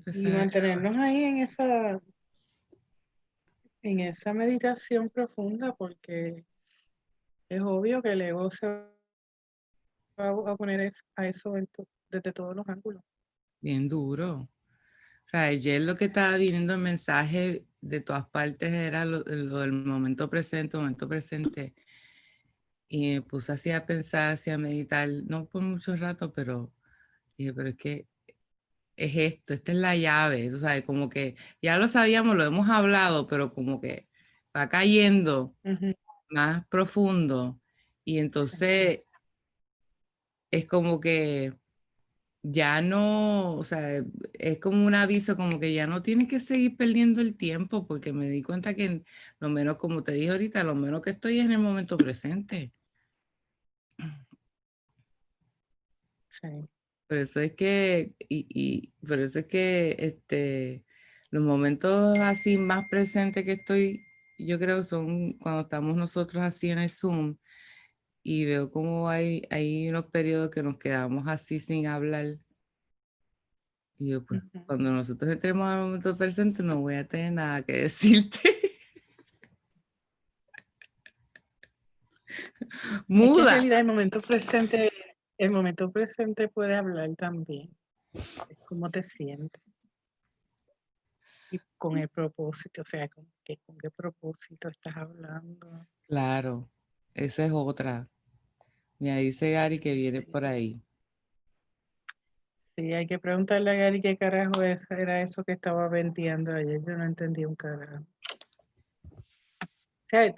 Y mantenernos ahí en esa meditación profunda, porque es obvio que el ego se va a poner a eso desde todos los ángulos. Bien duro. O sea, ayer lo que estaba viniendo el mensaje de todas partes era lo del momento presente. Y me puse así a pensar, así a meditar, no por mucho rato, pero dije, pero es que es esto, esta es la llave, tú sabes, como que ya lo sabíamos, lo hemos hablado, pero como que va cayendo más profundo. Y entonces es como que ya no, o sea, es como un aviso, como que ya no tienes que seguir perdiendo el tiempo, porque me di cuenta que lo menos, como te dije ahorita, lo menos que estoy es en el momento presente. Sí. Por eso es que, por eso es que los momentos así más presentes que estoy, yo creo son cuando estamos nosotros así en el Zoom y veo como hay unos periodos que nos quedamos así sin hablar. Y yo, pues, cuando nosotros entremos al momento presente no voy a tener nada que decirte. Es que en Muda. realidad el momento presente puede hablar también. Es cómo te sientes. Y con el propósito, o sea, con qué propósito estás hablando. Claro, esa es otra. Mira, dice Gary que viene por ahí. Sí, hay que preguntarle a Gary qué carajo era eso que estaba venteando ayer. Yo no entendí un carajo. O sea,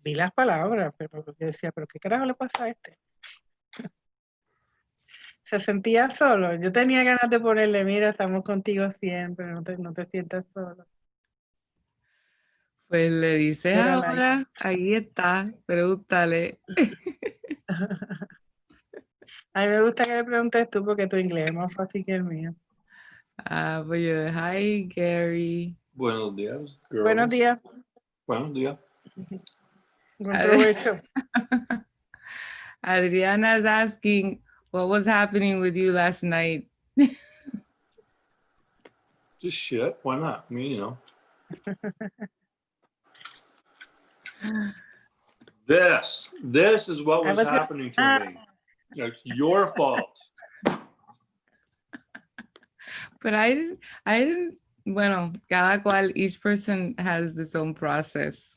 vi las palabras, pero yo decía, ¿pero qué carajo le pasa a este? Se sentía solo. Yo tenía ganas de ponerle, mira, estamos contigo siempre, no te sientas solo. Pues le dices Pero ahora, ahí está, pregúntale. a mí me gusta que le preguntes tú porque tu inglés es más fácil que el mío. Ah, pues yo, hi Gary. Buenos días, girls. Buenos días. Buenos días. Buen provecho. Adriana's asking what was happening with you last night. Just shit. Why not? I mean, you know. This is what was happening to me. It's your fault. But I didn't, bueno, cada cual, each person has his own process.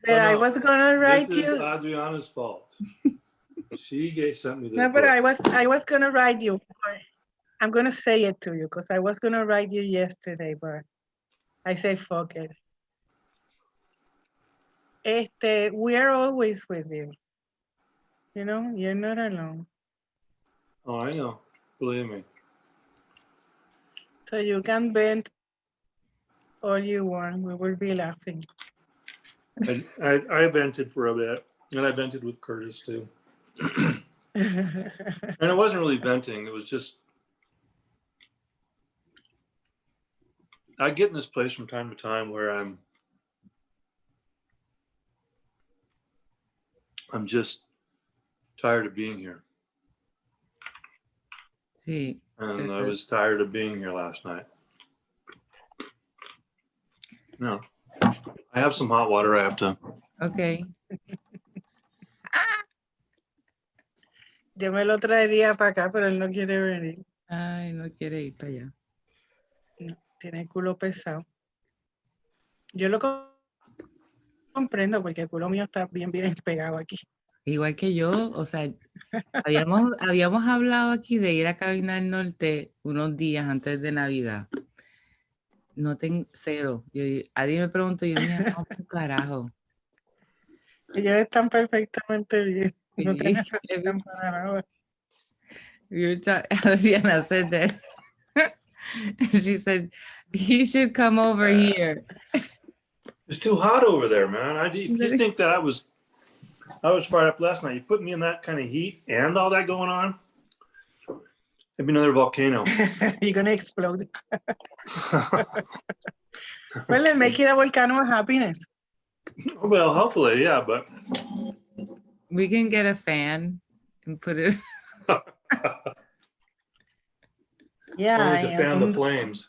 But I was gonna write you. This is Adriana's fault. She sent me this No, but book. I was gonna write you. I'm gonna say it to you because I was gonna write you yesterday, but I say fuck it. We are always with you. You know, you're not alone. Oh, I know. Believe me. So you can vent all you want. We will be laughing. I vented for a bit, and I vented with Curtis too. And it wasn't really venting. It was just I get in this place from time to time where I'm just tired of being here. Sí. And I was tired of being here last night. No. I have some hot water I have to. Okay. Yo me lo traería para acá, pero él no quiere venir. Ay, no quiere ir para allá. No, tiene el culo pesado. Yo lo comprendo porque el culo mío está bien pegado aquí. Igual que yo, o sea, habíamos hablado aquí de ir a Cabina del Norte unos días antes de Navidad. No tengo cero. Adi me preguntó, yo me no, un carajo. Ellos están perfectamente bien. No te Sí. necesitan para nada. Adriana said that. She said, he should come over here. It's too hot over there, man. If you think that I was fired up last night, you put me in that kind of heat and all that going on, it'd be another volcano. You're gonna explode. Well, make it a volcano of happiness. Well, hopefully, yeah, but We can get a fan and put it. Yeah, Only to fan the flames.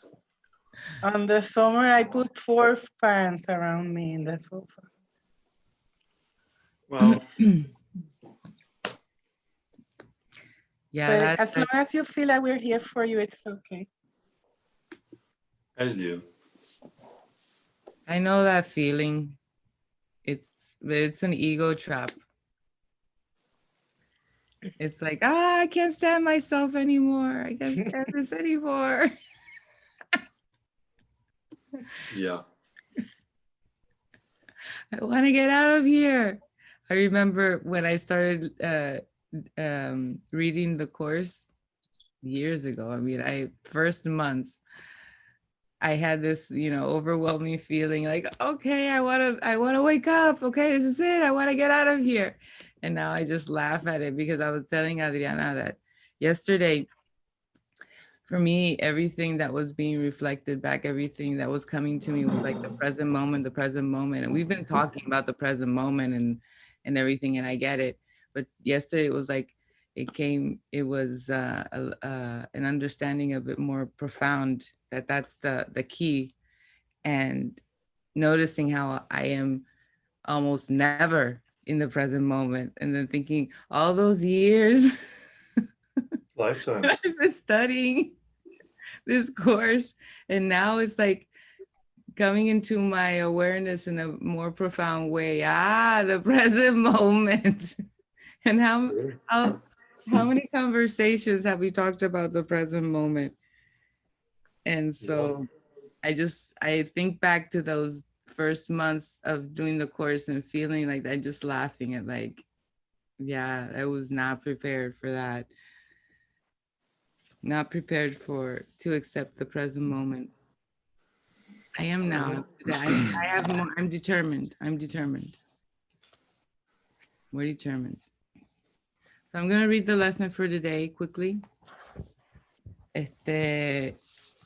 on the summer, I put 4 fans around me in the sofa. Well, Yeah, But as long as you feel like we're here for you, it's okay. I do. I know that feeling. It's an ego trap. It's like, I can't stand myself anymore. I can't stand this anymore. Yeah. I want to get out of here. I remember when I started reading the course years ago. I mean, first months, I had this, overwhelming feeling like, okay, I want to wake up. Okay, this is it. I want to get out of here. And now I just laugh at it because I was telling Adriana that yesterday, for me, everything that was being reflected back, everything that was coming to me was like the present moment. And we've been talking about the present moment and everything, and I get it. But yesterday it was like, it was an understanding a bit more profound that's the key, and noticing how I am almost never in the present moment, and then thinking all those years Lifetimes. I've been studying this course, and now it's like coming into my awareness in a more profound way. The present moment. And how many conversations have we talked about the present moment? And so I think back to those first months of doing the course and feeling like that, just laughing at like, yeah, I was not prepared for that. Not prepared to accept the present moment. I am now. I'm determined. We're determined. So I'm going to read the lesson for today quickly.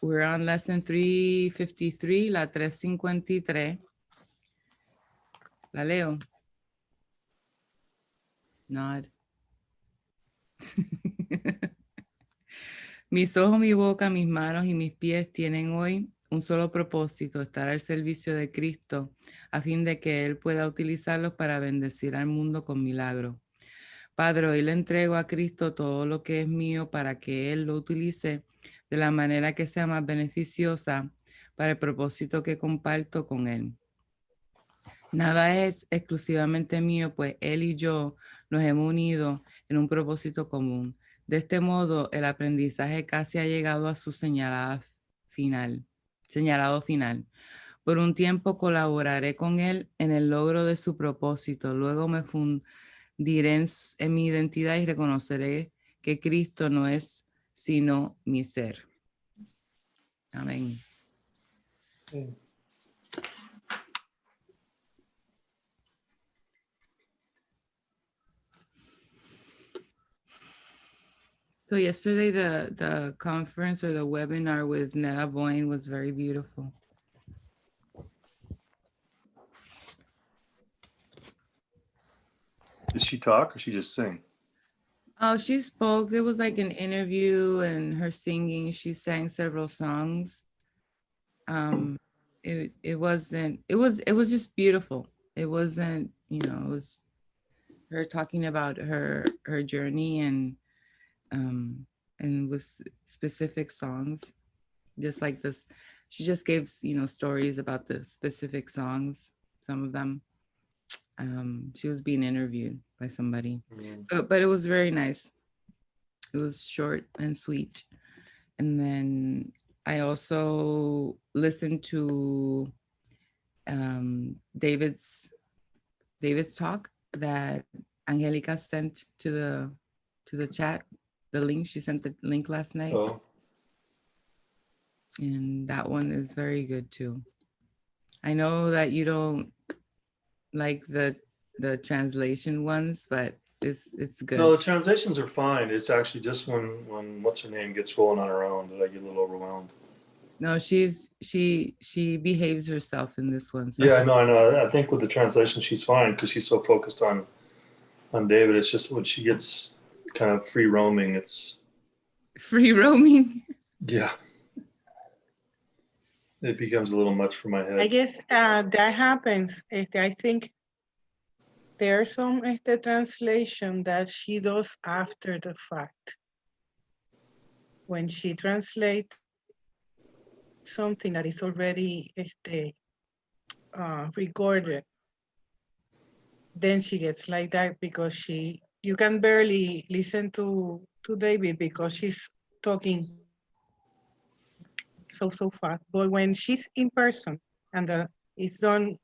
We're on lesson 353, la 353. La leo. Nod. Mis ojos, mi boca, mis manos y mis pies tienen hoy un solo propósito: estar al servicio de Cristo, a fin de que Él pueda utilizarlos para bendecir al mundo con milagros. Padre, hoy le entrego a Cristo todo lo que es mío para que Él lo utilice de la manera que sea más beneficiosa para el propósito que comparto con Él. Nada es exclusivamente mío, pues Él y yo nos hemos unido en un propósito común. De este modo, el aprendizaje casi ha llegado a su señalado final. Por un tiempo colaboraré con Él en el logro de su propósito. Luego me fundiré en mi identidad y reconoceré que Cristo no es sino mi ser. Amén. Sí. So yesterday, the conference or the webinar with Nella Boyne was very beautiful. Did she talk or she just sing? Oh, she spoke. It was like an interview and her singing. She sang several songs. It was just beautiful. It wasn't, it was her talking about her journey and with specific songs, just like this. She just gave, stories about the specific songs, some of them. She was being interviewed by somebody, but it was very nice. It was short and sweet. And then I also listened to David's talk that Angelica sent to the chat, the link. She sent the link last night. Oh. And that one is very good too. I know that you don't like the translation ones, but it's good. No, the translations are fine. It's actually just when what's her name gets rolling on her own that I get a little overwhelmed. No, she behaves herself in this one. So. Yeah, I know. I think with the translation she's fine because she's so focused on David. It's just when she gets kind of free roaming, it's free roaming. Yeah. It becomes a little much for my head. I guess that happens. I think there's some translation that she does after the fact. When she translates something that is already recorded, then she gets like that because you can barely listen to David because she's talking so fast. But when she's in person and it's done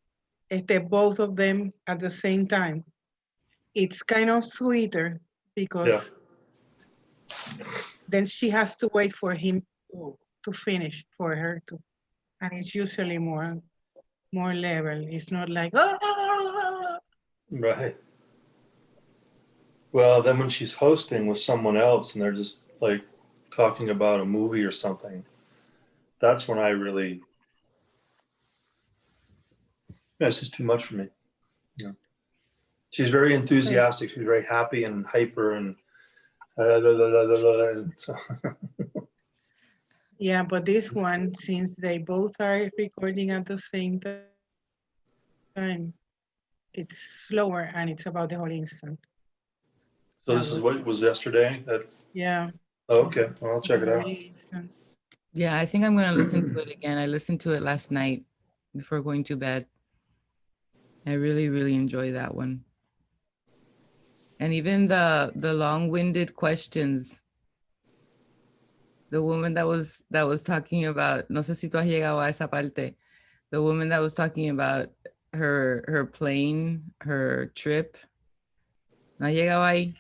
both of them at the same time, it's kind of sweeter because then she has to wait for him to finish for her to, and it's usually more level. It's not like Right. Well, then when she's hosting with someone else and they're just like talking about a movie or something, that's when I really, it's just too much for me. Yeah. She's very enthusiastic. She's very happy and hyper and so. Yeah, but this one, since they both are recording at the same time, it's slower and it's about the whole instant. So this is what was yesterday? Yeah. Oh, okay, well, I'll check it out. Yeah, I think I'm going to listen to it again. I listened to it last night before going to bed. I really, really enjoy that one. And even the long-winded questions. The woman that was talking about, no sé si tú has llegado a esa parte. The woman that was talking about her plane, her trip. ¿No has llegado ahí?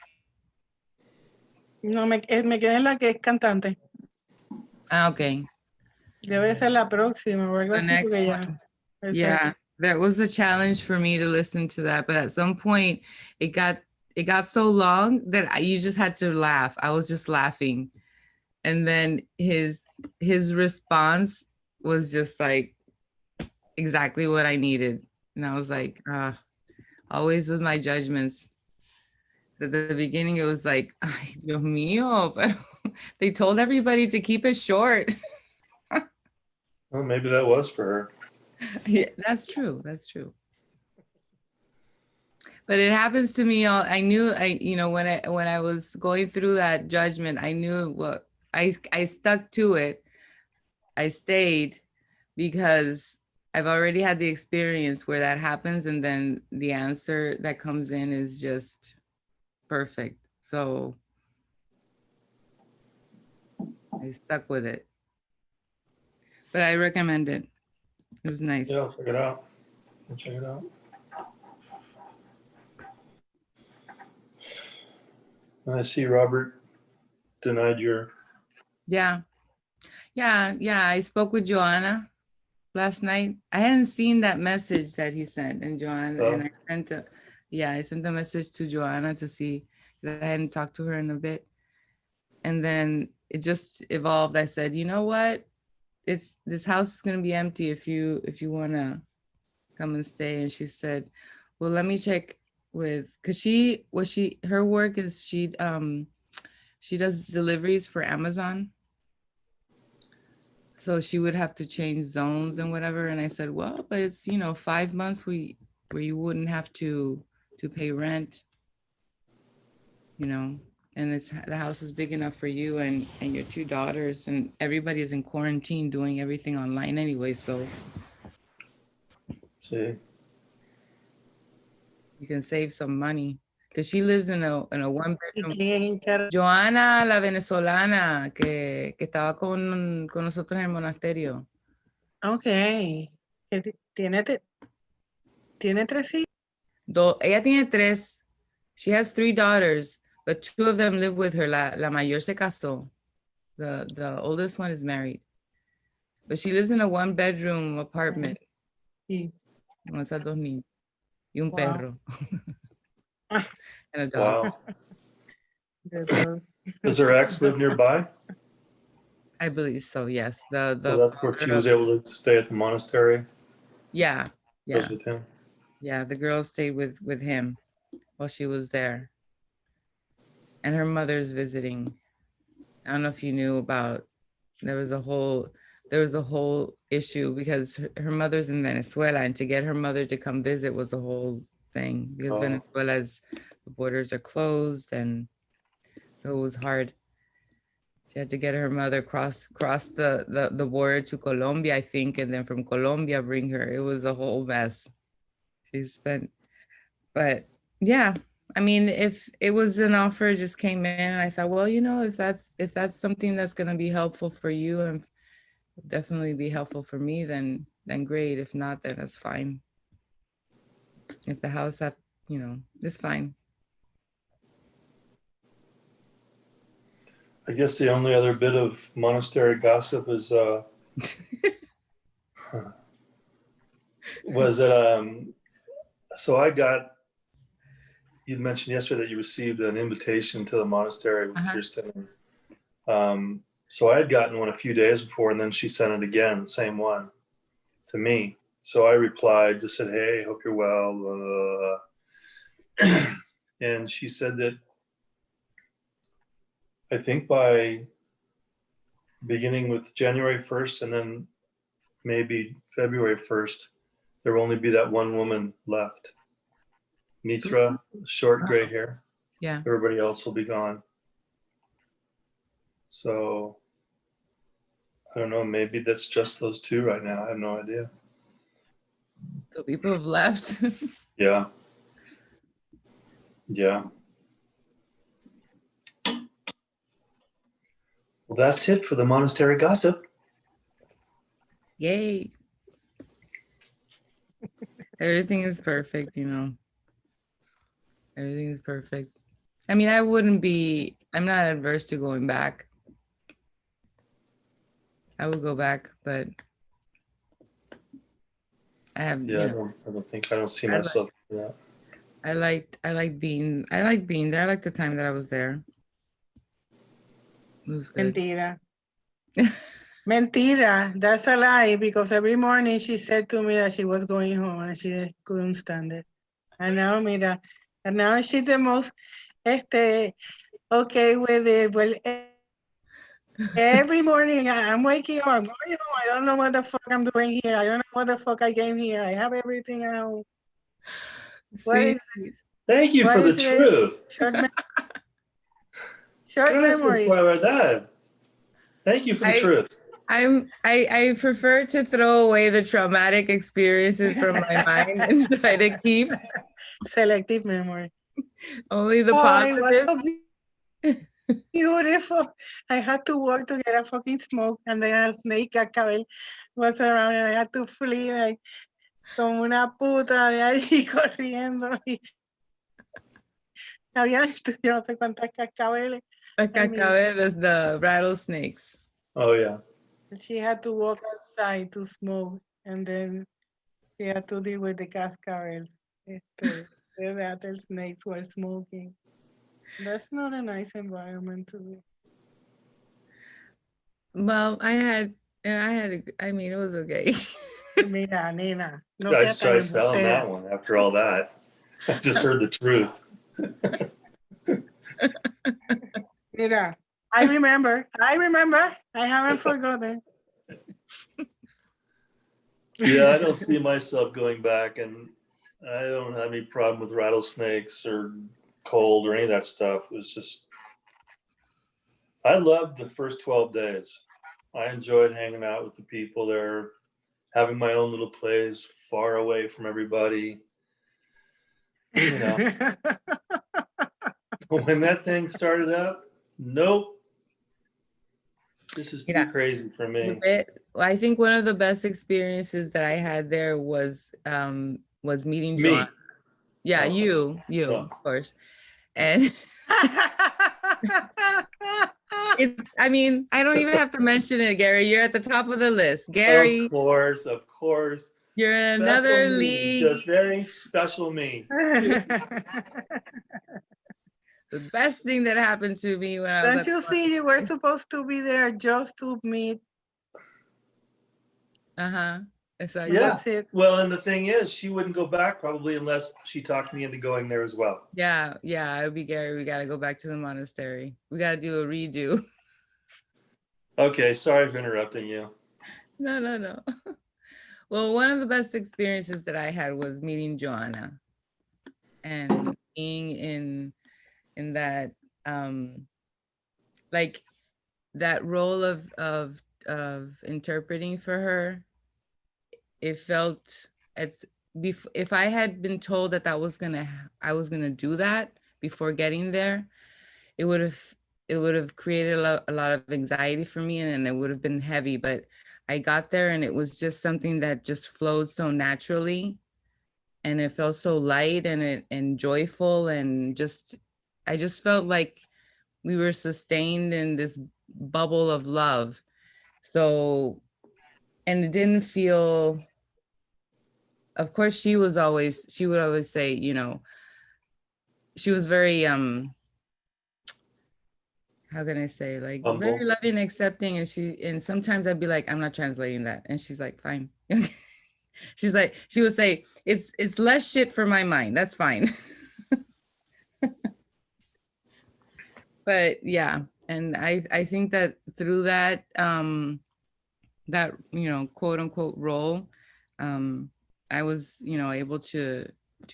No, me quedé en la que es cantante. Ah, okay. Debe ser la próxima o algo The así next porque ya. one. Yeah, that was a challenge for me to listen to that. But at some point, it got so long that you just had to laugh. I was just laughing, and then his response was just like exactly what I needed, and I was like, always with my judgments. At the beginning, it was like, ay, Dios mío, but they told everybody to keep it short. Well, maybe that was for her. Yeah, that's true. That's true. But it happens to me all. I knew when I was going through that judgment, I knew what I stuck to it. I stayed because I've already had the experience where that happens, and then the answer that comes in is just perfect. So I stuck with it. But I recommend it. It was nice. Yeah, I'll check it out. I'll check it out. I see Robert denied your. Yeah. I spoke with Joanna last night. I hadn't seen that message that he sent, and Joanna and I sent a message to Joanna to see, because I hadn't talked to her in a bit. And then it just evolved. I said, you know what? This house is gonna be empty if you wanna come and stay. And she said, well, let me check with, because her work is she does deliveries for Amazon. So she would have to change zones and whatever. And I said, well, but it's 5 months where you wouldn't have to pay rent, and the house is big enough for you and your 2 daughters, and everybody's in quarantine doing everything online anyway. So See. You can save some money, because she lives in a 1-bedroom. Joana, la venezolana que estaba con nosotros en el monasterio. Okay. ¿Tiene 3 hijos? Ella tiene 3. She has 3 daughters, but 2 of them live with her. La mayor se casó. The oldest one is married. But she lives in a 1-bedroom apartment. Sí. Con esas 2 niñas. Y un perro. And a dog. Wow. Does her ex live nearby? I believe so, yes. So that's where she was able to stay at the monastery? Yeah. Was with him? Yeah, the girl stayed with him while she was there. And her mother's visiting. I don't know if you knew about. there was a whole issue because her mother's in Venezuela, and to get her mother to come visit was a whole thing because Venezuela's borders are closed, and so it was hard. She had to get her mother cross the border to Colombia, I think, and then from Colombia bring her. It was a whole mess. But yeah, I mean, if it was an offer, it just came in, and I thought, well, if that's something that's going to be helpful for you and definitely be helpful for me, then great. If not, then that's fine. If the house it's fine. I guess the only other bit of monastery gossip is was that so you'd mentioned yesterday that you received an invitation to the monastery with your staying. So I had gotten one a few days before, and then she sent it again, the same one, to me. So I replied, just said, "Hey, hope you're well." Blah, blah, blah. And she said that I think by beginning with January 1st and then maybe February 1st, there will only be that one woman left. Mitra, short gray hair. Yeah. Everybody else will be gone. So I don't know, maybe that's just those two right now. I have no idea. So people have left. Yeah. Yeah. Well, that's it for the monastery gossip. Yay. Everything is perfect, Everything is perfect. I mean, I'm not adverse to going back. I would go back, but I have, I don't see myself doing that. I like being there. I like the time that I was there. It was good. Mentira. Mentira. That's a lie, because every morning she said to me that she was going home and she couldn't stand it. And now, mira, and now she's the most, okay with it. Well, every morning I'm waking up, I'm going home. I don't know what the fuck I'm doing here. I don't know what the fuck I came here. I have everything at home. What is this? Thank you for the truth. Short memory. Thank you for the truth. I prefer to throw away the traumatic experiences from my mind and try to keep selective memory. Only the positive. It was so beautiful. I had to walk to get a fucking smoke, and then a snake cascabel was around, and I had to flee like como una puta de allí corriendo. Había yo no sé cuántas cascabeles. The cascabeles, the rattlesnakes. Oh yeah. She had to walk outside to smoke, and then she had to deal with the cascabel. The rattlesnakes were smoking. That's not a nice environment to be. Well, I mean, it was okay. Mira, nena. No I just tried selling that one after all that. I just heard the truth. Mira, I remember. I haven't forgotten. Yeah, I don't see myself going back, and I don't have any problem with rattlesnakes or cold or any of that stuff. It was just, I loved the first 12 days. I enjoyed hanging out with the people there, having my own little place far away from everybody. When that thing started up, nope. This is too crazy for me. I think one of the best experiences that I had there was meeting John. Me. Yeah, you, of course. And I mean, I don't even have to mention it, Gary. You're at the top of the list. Gary. Of course. You're in another league. Just very special me. The best thing that happened to me when I was. Don't you see, you were supposed to be there just to meet. Exactly. Yeah. Well, and the thing is, she wouldn't go back probably unless she talked me into going there as well. Yeah. It would be Gary. We got to go back to the monastery. We got to do a redo. Okay, sorry for interrupting you. No. Well, one of the best experiences that I had was meeting Joanna and being in that like that role of interpreting for her. It felt if I had been told that I was gonna do that before getting there, it would have created a lot of anxiety for me, and it would have been heavy. But I got there, and it was just something that just flowed so naturally, and it felt so light and joyful, and I just felt like we were sustained in this bubble of love. So, and it didn't feel. Of course, she would always say, you know, she was very how can I say, like Humble. very loving, accepting, and sometimes I'd be like, I'm not translating that, and she's like, fine. She's like, she would say, it's less shit for my mind, that's fine. But yeah, and I think that through that that, you know, quote unquote role, I was, you know, able to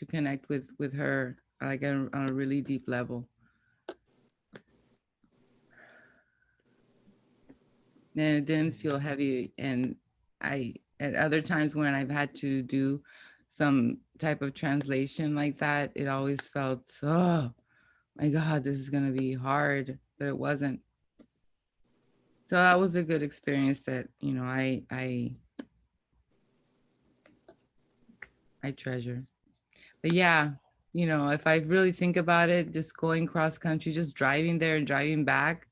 connect with her like on a really deep level. And it didn't feel heavy. And at other times when I've had to do some type of translation like that, it always felt, oh my God, this is gonna be hard, but it wasn't. So that was a good experience that, you know, I treasure. But yeah, you know, if I really think about it, just going cross country, just driving there and driving back.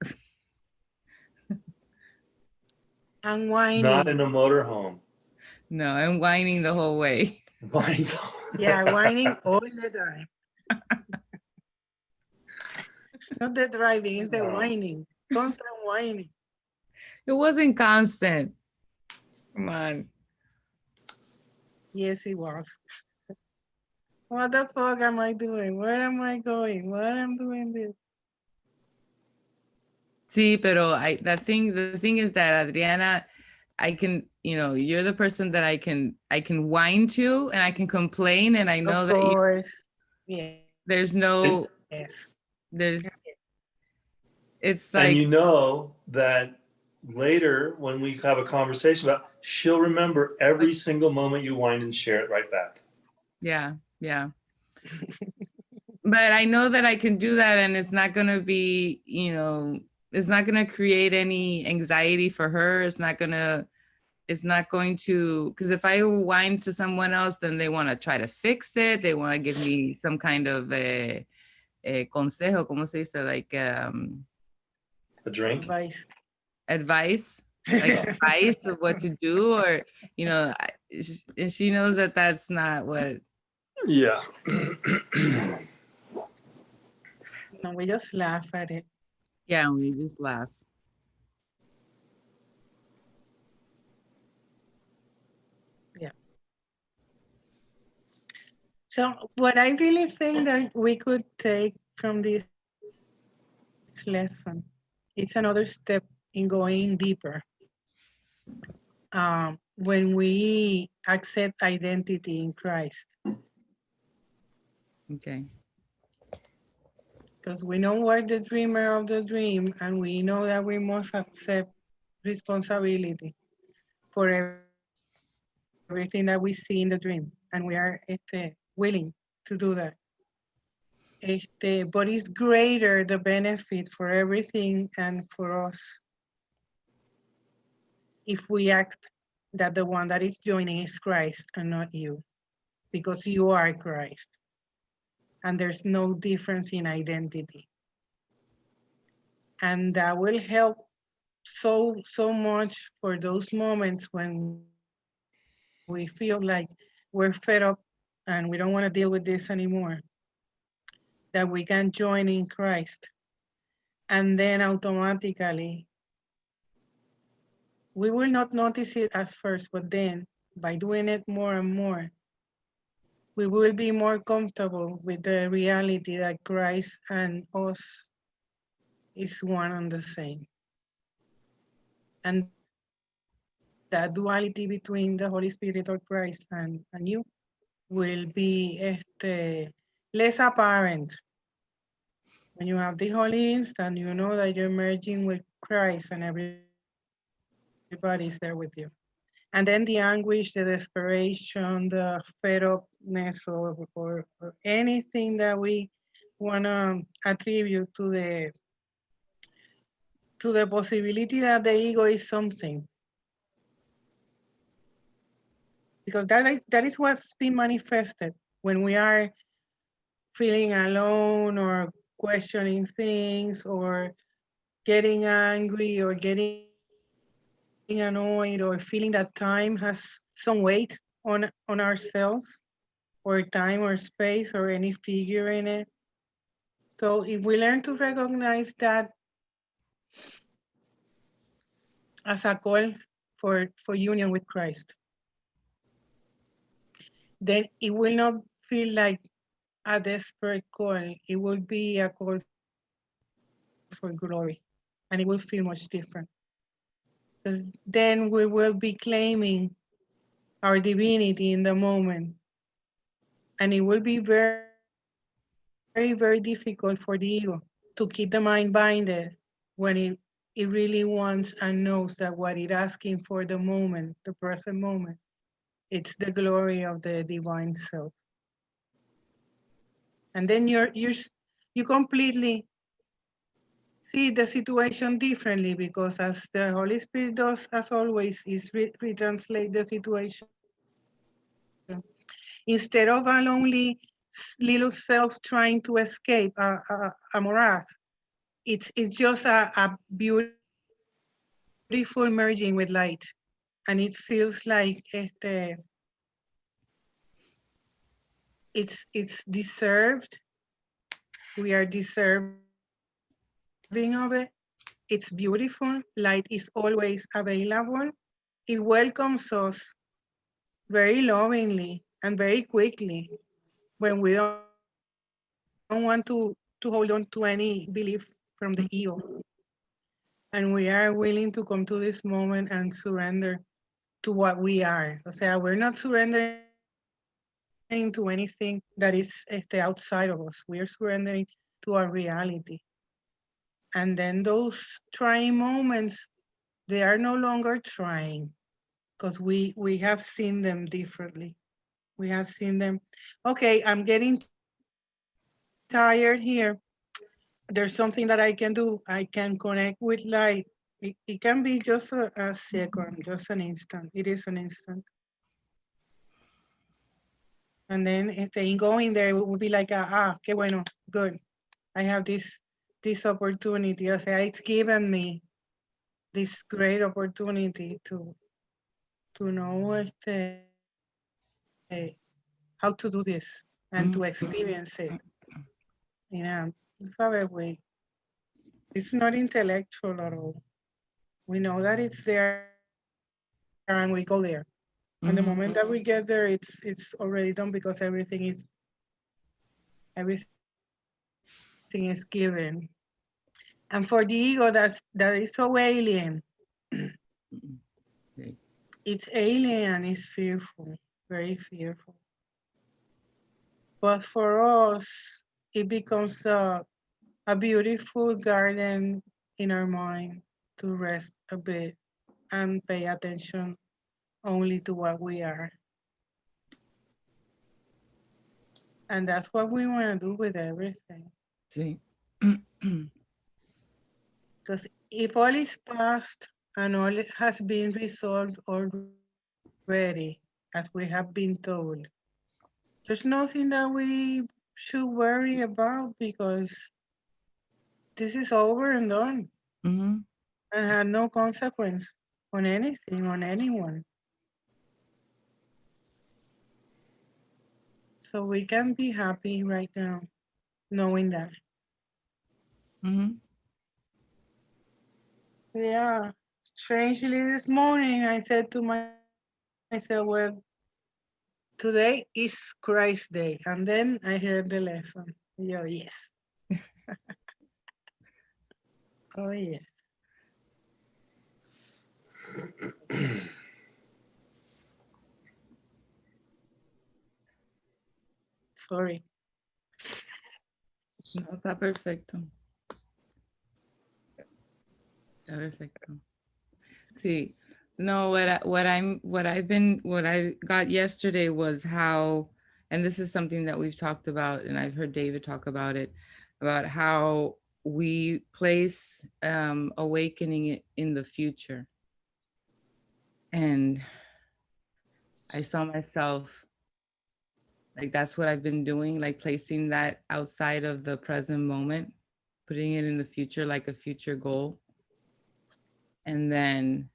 And whining. Not in a motorhome. No, I'm whining the whole way. Whining. Yeah, whining all the time. It's not the driving, it's the whining. Constant whining. It wasn't constant. Come on. Yes, it was. What the fuck am I doing? Where am I going? Why am I doing this? Sí, pero the thing is that Adriana, I can, you know, you're the person that I can whine to, and I can complain, and I know that Yeah. There's no, Yes. It's like, and you know that later when we have a conversation about, she'll remember every single moment you whined and share it right back. Yeah. But I know that I can do that, and it's not going to be, you know, it's not going to create any anxiety for her. It's not going to, because if I whine to someone else, then they want to try to fix it. They want to give me some kind of a consejo, ¿cómo se dice? Like, a drink? Advice, like advice of what to do, or, you know, and she knows that that's not what. Yeah. No, we just laugh at it. Yeah, we just laugh. Yeah. So what I really think that we could take from this lesson, it's another step in going deeper. When we accept identity in Christ. Okay. Because we know we're the dreamer of the dream, and we know that we must accept responsibility for everything that we see in the dream, and we are willing to do that. But it's greater the benefit for everything and for us if we act that the one that is joining is Christ and not you, because you are Christ, and there's no difference in identity. And that will help so much for those moments when we feel like we're fed up and we don't want to deal with this anymore, that we can join in Christ. And then automatically, we will not notice it at first, but then by doing it more and more, we will be more comfortable with the reality that Christ and us is one and the same. And that duality between the Holy Spirit or Christ and you will be less apparent. When you have the Holy Instant, you know that you're merging with Christ and everybody's there with you. And then the anguish, the desperation, the fed upness, or anything that we want to attribute to the possibility that the ego is something. Because that is what's been manifested when we are feeling alone or questioning things or getting angry or getting annoyed or feeling that time has some weight on ourselves or time or space or any figure in it. So if we learn to recognize that as a call for union with Christ, then it will not feel like a desperate call. It will be a call for glory, and it will feel much different. Because then we will be claiming our divinity in the moment, and it will be very, very, very difficult for the ego to keep the mind binded when it really wants and knows that what it's asking for the moment, the present moment, it's the glory of the divine self. And then you completely see the situation differently, because as the Holy Spirit does, as always, is retranslate the situation. Instead of a lonely little self trying to escape a morass, it's just a beautiful merging with light. And it feels like it's deserved. We are deserving of it. It's beautiful. Light is always available. It welcomes us very lovingly and very quickly when we don't want to hold on to any belief from the ego. And we are willing to come to this moment and surrender to what we are. O sea, we're not surrendering to anything that is outside of us. We are surrendering to our reality. And then those trying moments, they are no longer trying, because we have seen them differently. We have seen them, okay, I'm getting tired here. There's something that I can do. I can connect with light. It can be just a second, just an instant. It is an instant. And then in going there, it would be like, qué bueno, good. I have this opportunity. O sea, it's given me this great opportunity to know how to do this and to experience it in a way. It's not intellectual at all. We know that it's there and we go there. And the moment that we get there, it's already done, because everything is given. And for the ego, that is so alien. It's alien, it's fearful, very fearful. But for us, it becomes a beautiful garden in our mind to rest a bit and pay attention only to what we are. And that's what we want to do with everything. Sí. Because if all is past and all has been resolved already, as we have been told, there's nothing that we should worry about, because this is over and done and had no consequence on anything, on anyone. So we can be happy right now, knowing that. Yeah, strangely this morning I said to myself, well, today is Christ's Day. And then I heard the lesson. Yeah, yes. Oh, yes. Sorry. No, está perfecto. Está perfecto. Sí. No, what I got yesterday was how, and this is something that we've talked about, and I've heard David talk about it, about how we place awakening in the future. And I saw myself, like, that's what I've been doing, like placing that outside of the present moment, putting it in the future, like a future goal. And then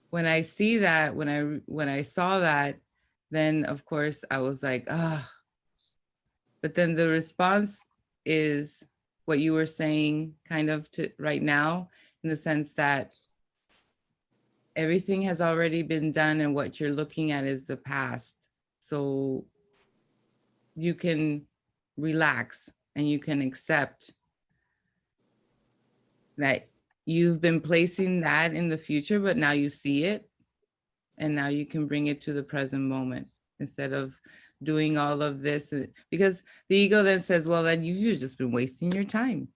when I see that, when I saw that, then of course I was like, ah. But then the response is what you were saying kind of to right now, in the sense that everything has already been done and what you're looking at is the past. So you can relax and you can accept that you've been placing that in the future, but now you see it. And now you can bring it to the present moment instead of doing all of this. Because the ego then says, well, then you've just been wasting your time.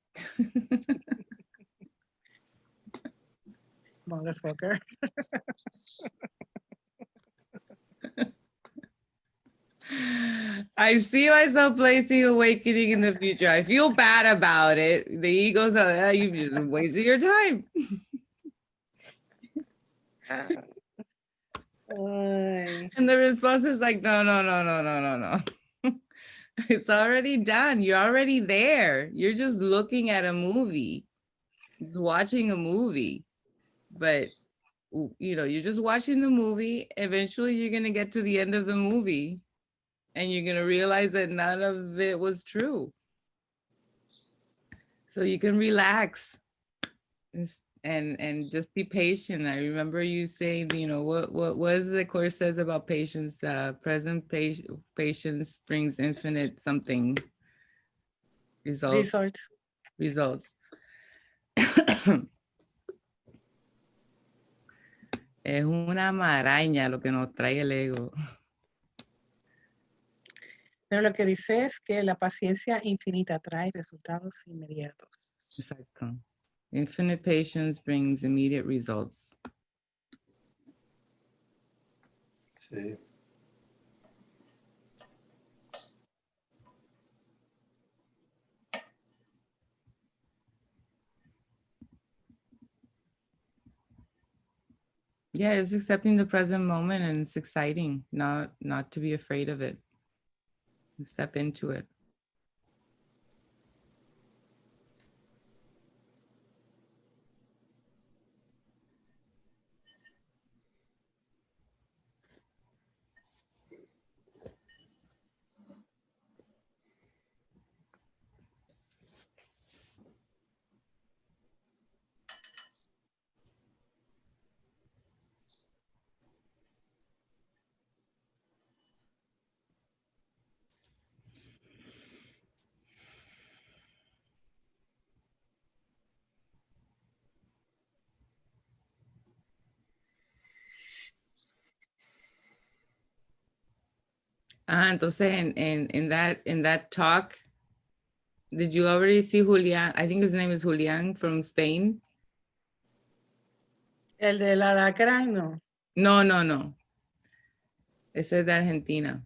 Motherfucker. I see myself placing awakening in the future. I feel bad about it. The ego's like, oh, you've just been wasting your time. And the response is like, no. It's already done. You're already there. You're just looking at a movie, just watching a movie. But, you know, you're just watching the movie. Eventually, you're going to get to the end of the movie and you're going to realize that none of it was true. So you can relax and just be patient. I remember you saying, you know, what is the course says about patience? Present patience brings infinite something. Results. Es una maraña lo que nos trae el ego. Pero lo que dice es que la paciencia infinita trae resultados inmediatos. Exacto. Infinite patience brings immediate results. Sí. Yeah, it's accepting the present moment, and it's exciting, not to be afraid of it. Step into it. Entonces in that talk, did you already see Julian? I think his name is Julian from Spain. El del alacrán, no. No. Ese es de Argentina.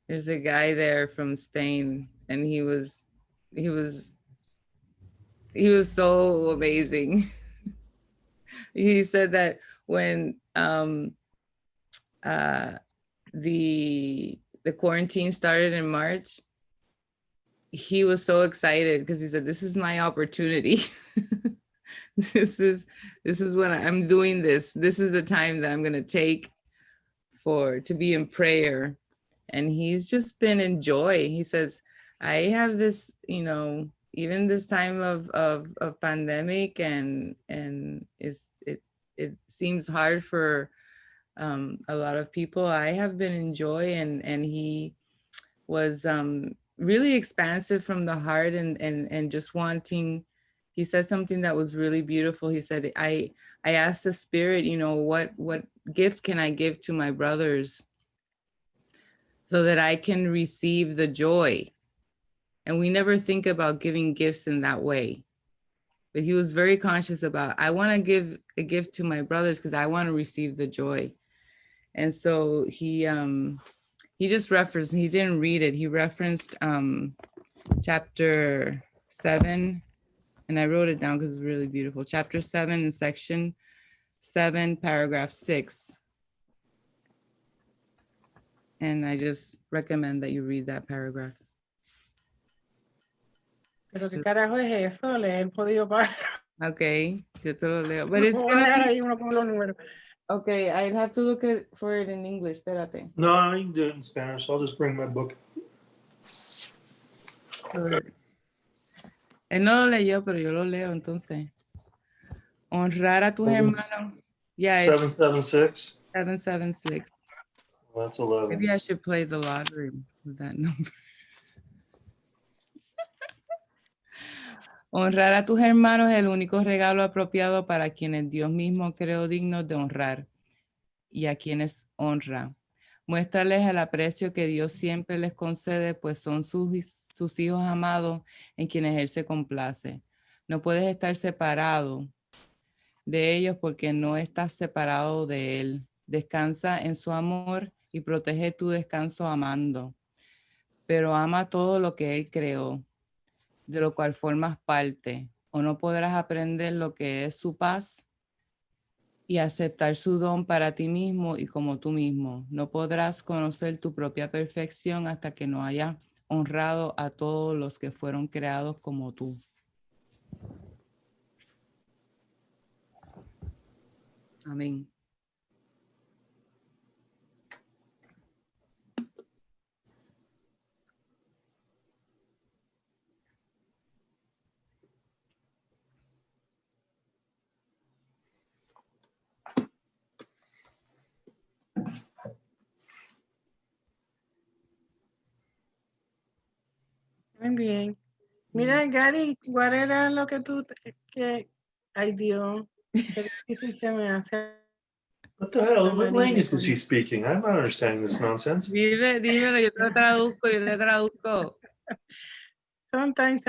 There's a guy there from Spain, and he was so amazing. He said that when the quarantine started in March, he was so excited because he said, this is my opportunity. This is when I'm doing this. This is the time that I'm going to take to be in prayer. And he's just been in joy. He says, I have this, you know, even this time of pandemic, and it seems hard for a lot of people. I have been in joy, and he was really expansive from the heart, and just wanting he said something that was really beautiful. He said, I asked the Spirit, you know, what gift can I give to my brothers so that I can receive the joy? And we never think about giving gifts in that way. But he was very conscious about, I want to give a gift to my brothers because I want to receive the joy. And so he just referenced, he didn't read it. He referenced chapter 7, and I wrote it down because it's really beautiful. Chapter 7 in section 7, paragraph 6. And I just recommend that you read that paragraph. Pero qué carajo es eso, leer jodido para. Okay, yo te lo leo. But No it's puedo gonna dejar be, ahí uno con los números. okay, I'd have to look for it in English. Espérate. No, you can do it in Spanish. I'll just bring my book. Él no lo leyó, pero yo lo leo entonces. Honrar a tus hermanos. Yeah, it's 776. 776. Well, that's 11. Maybe I should play the lottery with that number. Honrar a tus hermanos es el único regalo apropiado para quienes Dios mismo creó dignos de honrar y a quienes honra. Muéstrales el aprecio que Dios siempre les concede, pues son sus hijos amados en quienes Él se complace. No puedes estar separado de ellos porque no estás separado de Él. Descansa en su amor y protege tu descanso amando. Pero ama todo lo que Él creó, de lo cual formas parte, o no podrás aprender lo que es su paz y aceptar su don para ti mismo y como tú mismo. No podrás conocer tu propia perfección hasta que no hayas honrado a todos los que fueron creados como tú. Amén. Muy bien. Mira, Gary, ¿cuál era lo que tú, ay Dios, qué difícil se me hace. What the hell? What language is he speaking? I'm not understanding this nonsense. Dímelo, yo te traduzco. Sometimes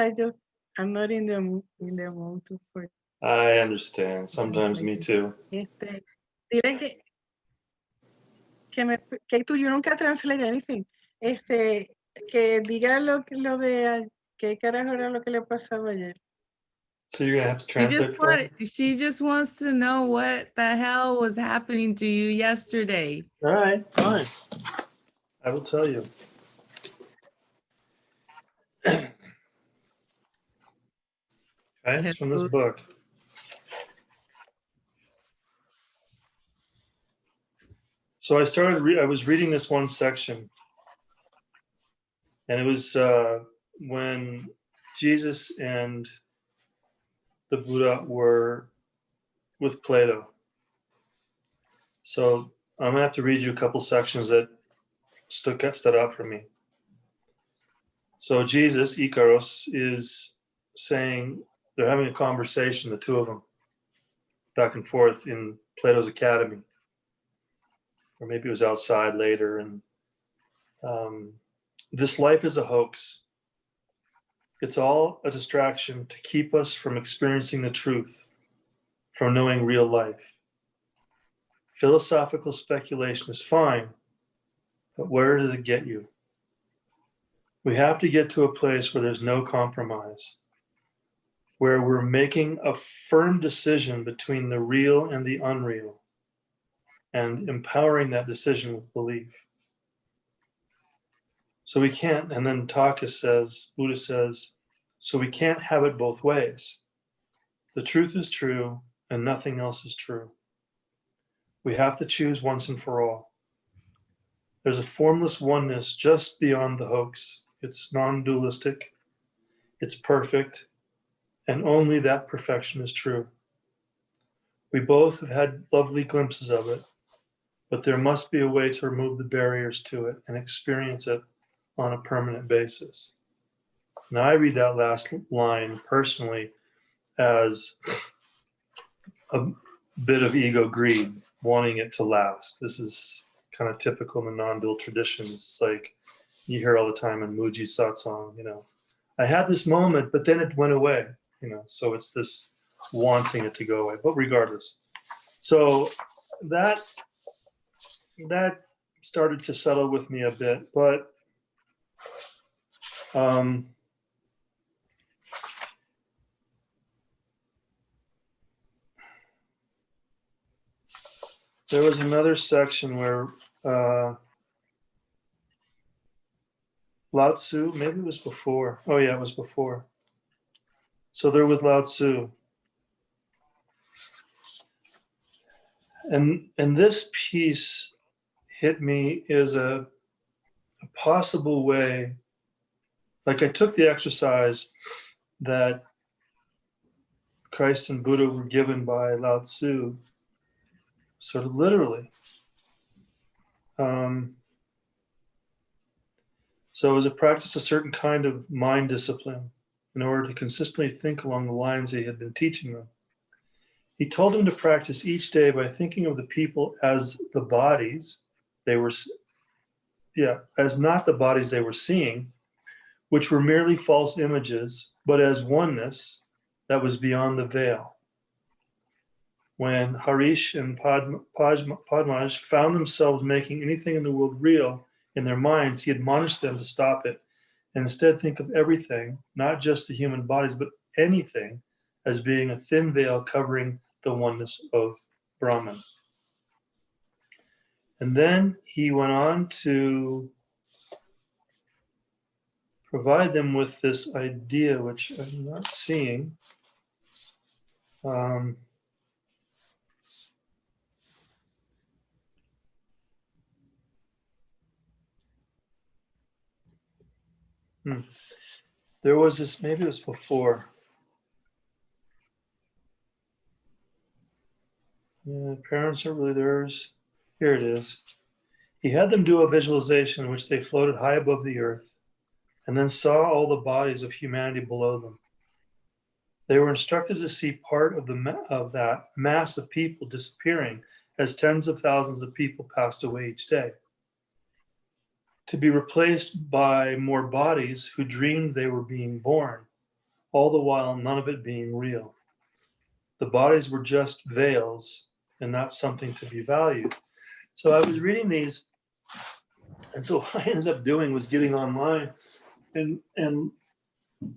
I'm not in the mood to pray. I understand. Sometimes me too. Dile que tú, you nunca translate anything. Que diga lo de, qué carajo era lo que le pasaba ayer. So you're gonna have to translate for me? She just wants to know what the hell was happening to you yesterday. All right, fine. I will tell you. Okay, it's from this book. So I was reading this one section, and it was when Jesus and the Buddha were with Plato. So I'm gonna have to read you a couple sections that stood out for me. So Jesus, Icaros, is saying, they're having a conversation, the two of them, back and forth in Plato's academy. Or maybe it was outside later. And this life is a hoax. It's all a distraction to keep us from experiencing the truth, from knowing real life. Philosophical speculation is fine, but where does it get you? We have to get to a place where there's no compromise, where we're making a firm decision between the real and the unreal, and empowering that decision with belief. So we can't, and then Buddha says, so we can't have it both ways. The truth is true and nothing else is true. We have to choose once and for all. There's a formless oneness just beyond the hoax. It's non-dualistic, it's perfect, and only that perfection is true. We both have had lovely glimpses of it, but there must be a way to remove the barriers to it and experience it on a permanent basis. Now, I read that last line personally as a bit of ego greed, wanting it to last. This is kind of typical in the non-dual traditions. It's like you hear all the time in Muji satsang, you know, I had this moment, but then it went away, you know, so it's this wanting it to go away, but regardless. So that started to settle with me a bit, but there was another section where Lao Tzu, maybe it was before. Oh yeah, it was before. So they're with Lao Tzu. And this piece hit me as a possible way. Like I took the exercise that Christ and Buddha were given by Lao Tzu sort of literally. So it was to practice a certain kind of mind discipline in order to consistently think along the lines he had been teaching them. He told them to practice each day by thinking of the people as the bodies they were, as not the bodies they were seeing, which were merely false images, but as oneness that was beyond the veil. When Harish and Padmaj found themselves making anything in the world real in their minds, he admonished them to stop it and instead think of everything, not just the human bodies, but anything, as being a thin veil covering the oneness of Brahman. And then he went on to provide them with this idea, which I'm not seeing. There was this, maybe it was before. Yeah, parents are really theirs. Here it is. He had them do a visualization in which they floated high above the earth and then saw all the bodies of humanity below them. They were instructed to see part of that mass of people disappearing as tens of thousands of people passed away each day, to be replaced by more bodies who dreamed they were being born, all the while none of it being real. The bodies were just veils and not something to be valued. So I was reading these, and so what I ended up doing was getting online and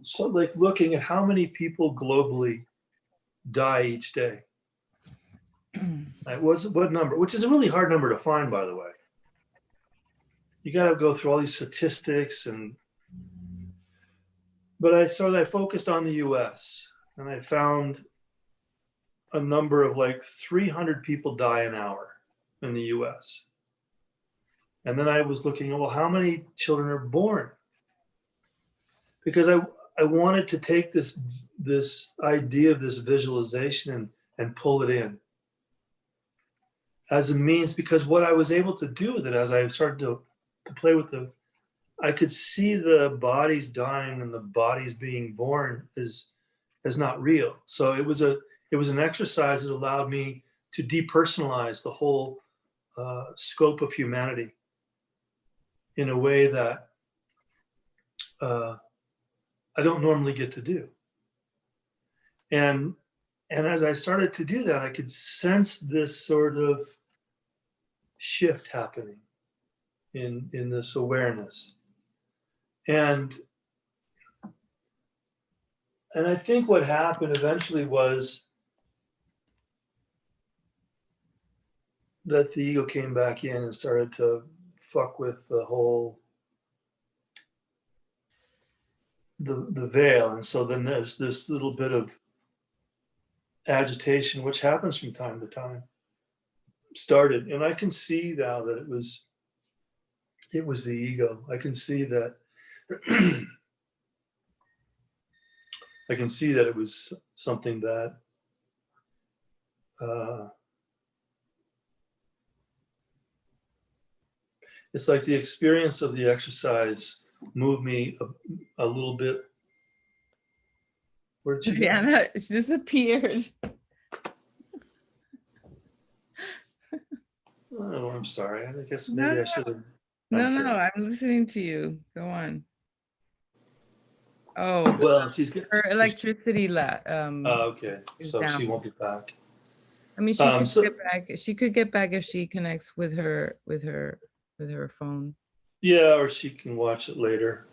so like looking at how many people globally die each day. What number, which is a really hard number to find, by the way. You got to go through all these statistics, but I focused on the US, and I found a number of like 300 people die an hour in the US. And then I was looking at, well, how many children are born? Because I wanted to take this idea of this visualization and pull it in as a means, because what I was able to do with it as I started to play with I could see the bodies dying and the bodies being born as not real. So it was an exercise that allowed me to depersonalize the whole scope of humanity in a way that I don't normally get to do. And as I started to do that, I could sense this sort of shift happening in this awareness. And I think what happened eventually was that the ego came back in and started to fuck with the whole the veil. And so then there's this little bit of agitation, which happens from time to time, started. And I can see now that it was the ego. I can see that I can see that it was something that it's like the experience of the exercise moved me a little bit Where'd she go? Adriana, she disappeared. Oh, I'm sorry. I guess No, maybe I should have. No, I'm kidding. I'm listening to you. Go on. Oh, Well, she's good. her electricity Okay, is so she down. won't be back. I mean, she could So- get back. She could get back if she connects with her phone. Yeah, or she can watch it later.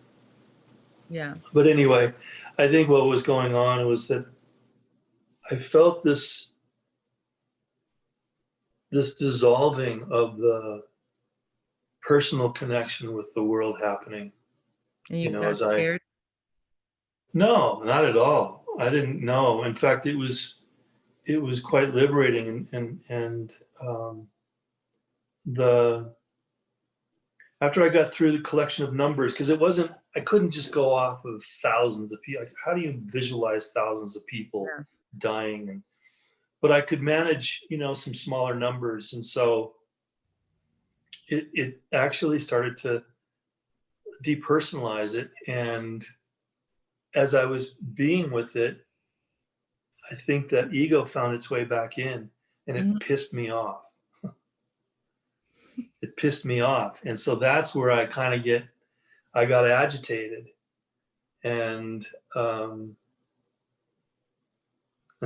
Yeah. But anyway, I think what was going on was that I felt this dissolving of the personal connection with the world happening. And you know, got as I- scared? No, not at all. I didn't know. In fact, it was quite liberating, and the after I got through the collection of numbers, because I couldn't just go off of thousands of people. Like, how do you visualize thousands of people dying? But I could manage, some smaller numbers, and so it actually started to depersonalize it. And as I was being with it, I think that ego found its way back in, and it pissed me off. It pissed me off. And so that's where I got agitated. And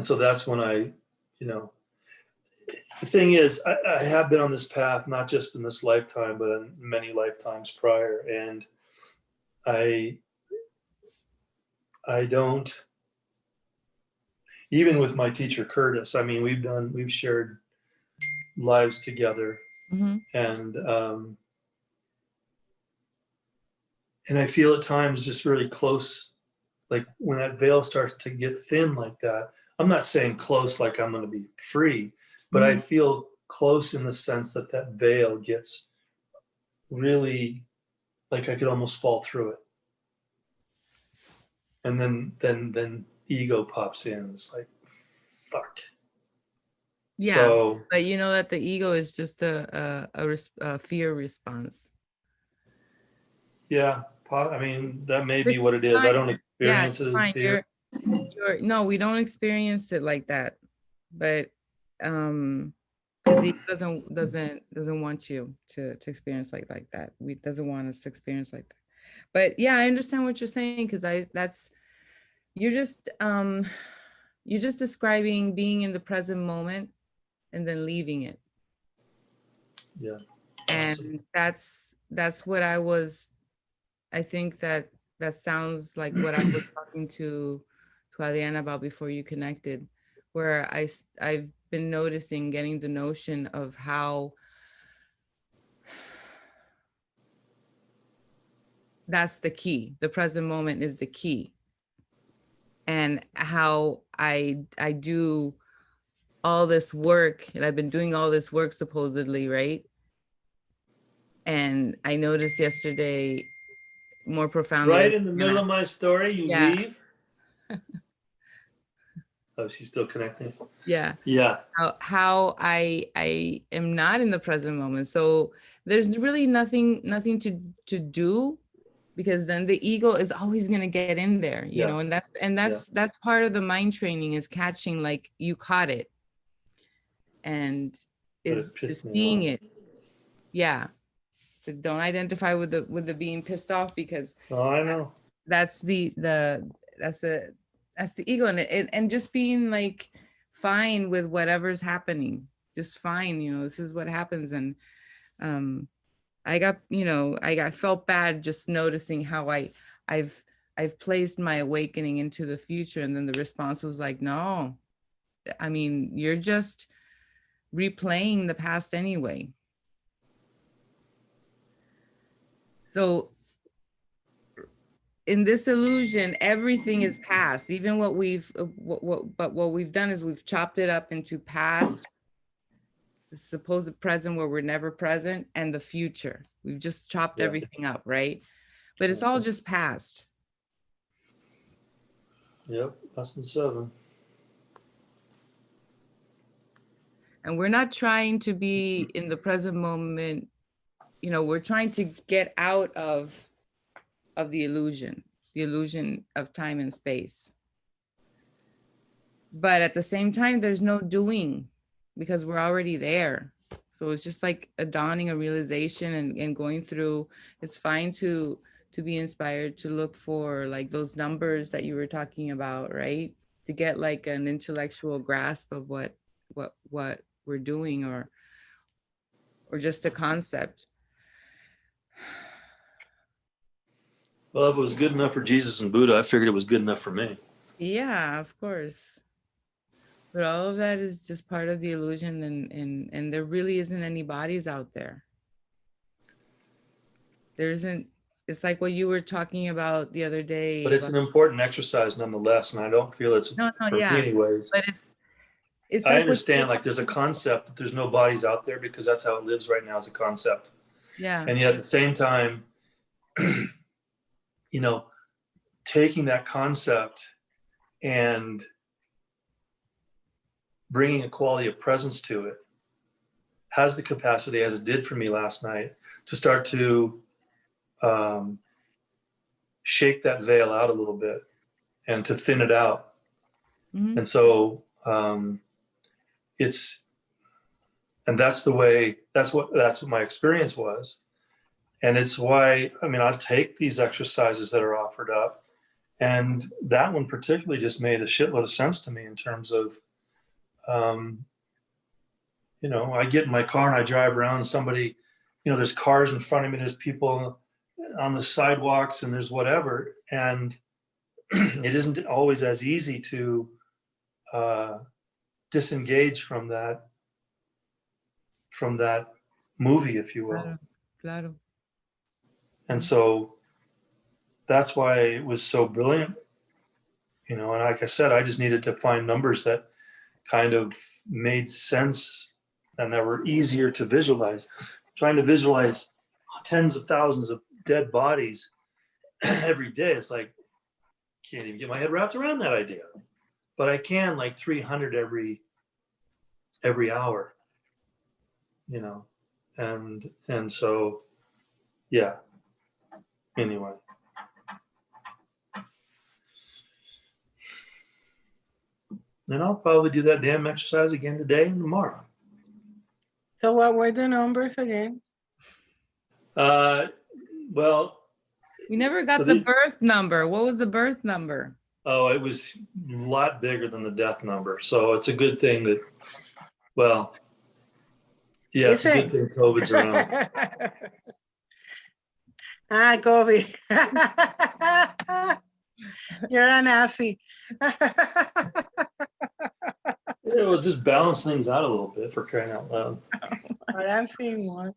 so that's when the thing is, I have been on this path, not just in this lifetime, but in many lifetimes prior. And I don't, even with my teacher, Curtis, I mean, we've shared lives together. And I feel at times just really close, like when that veil starts to get thin like that. I'm not saying close like I'm going to be free, but I feel close in the sense that that veil gets really, like I could almost fall through it. And then ego pops in. It's like, fuck. Yeah, so, but you know that the ego is just a fear response. Yeah, I mean, that may be what it is. I don't experience it as fear. No, we don't experience it like that, but because he doesn't want you to experience like that. We doesn't want us to experience like that. But yeah, I understand what you're saying, because you're just describing being in the present moment and then leaving it. Yeah. And that's what I think that sounds like what I was talking to Adriana about before you connected, where I've been noticing, getting the notion of how that's the key. The present moment is the key. And how I do all this work, and I've been doing all this work supposedly, right? And I noticed yesterday more profoundly. Right in the middle of my story, you leave? Oh, she's still connecting? Yeah. Yeah. How I am not in the present moment. So there's really nothing to do, because then the ego is always going to get in there, you know, and that's part of the mind training, is catching, like, you caught it and is seeing it. Yeah. So don't identify with the being pissed off, because I know that's the ego, and just being like fine with whatever's happening, just fine, you know, this is what happens. And I felt bad just noticing how I've placed my awakening into the future, and then the response was like, no, I mean, you're just replaying the past anyway. So in this illusion, everything is past. Even what we've done is we've chopped it up into past, the supposed present where we're never present, and the future. We've just chopped everything up, right? But it's all just past. Yep, lesson 7. And we're not trying to be in the present moment. You know, we're trying to get out of the illusion of time and space. But at the same time, there's no doing because we're already there. So it's just like a dawning, a realization and going through. It's fine to be inspired to look for like those numbers that you were talking about, right? To get like an intellectual grasp of what we're doing or just the concept. Well, if it was good enough for Jesus and Buddha, I figured it was good enough for me. Yeah, of course. But all of that is just part of the illusion, and there really isn't any bodies out there. There isn't. It's like what you were talking about the other day. But it's an important exercise nonetheless, and I don't feel it's No, for yeah. me anyways. But it's I like understand like there's a concept that there's no bodies out there because that's how it lives right now as a concept. Yeah. And yet at the same time, you know, taking that concept and bringing a quality of presence to it has the capacity, as it did for me last night, to start to shake that veil out a little bit and to thin it out. Mm-hmm. And so that's what my experience was. And it's why, I mean, I'll take these exercises that are offered up. And that one particularly just made a shitload of sense to me in terms of, you know, I get in my car and I drive around and somebody, you know, there's cars in front of me, there's people on the sidewalks and there's whatever. And it isn't always as easy to disengage from that movie, if you will. Claro. And so that's why it was so brilliant, you know, and like I said, I just needed to find numbers that kind of made sense and that were easier to visualize. Trying to visualize tens of thousands of dead bodies every day, it's like, can't even get my head wrapped around that idea. But I can like 300 every hour, you know, and so, yeah. Anyway. And I'll probably do that damn exercise again today and tomorrow. So what were the numbers again? Well, we never got the birth number. What was the birth number? Oh, it was a lot bigger than the death number. So it's a good thing that, well, yeah, it's a good thing COVID's around. COVID. You're a Nazi. Yeah, well, just balance things out a little bit, for crying out loud. Balancing what?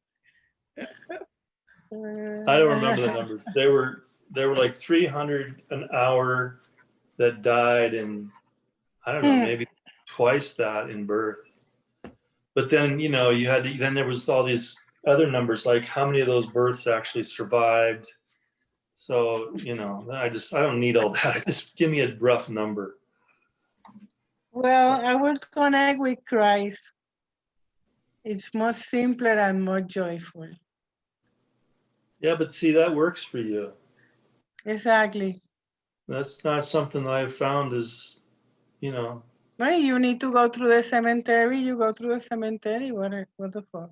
I don't remember the numbers. They were like 300 an hour that died, and I don't know, maybe twice that in birth. But then, you know, then there was all these other numbers, like how many of those births actually survived. So, you know, I don't need all that. Just give me a rough number. Well, I will connect with Christ. It's much simpler and more joyful. Yeah, but see, that works for you. Exactly. That's not something that I've found is, you know. No, you need to go through the cemetery. You go through the cemetery. What the fuck?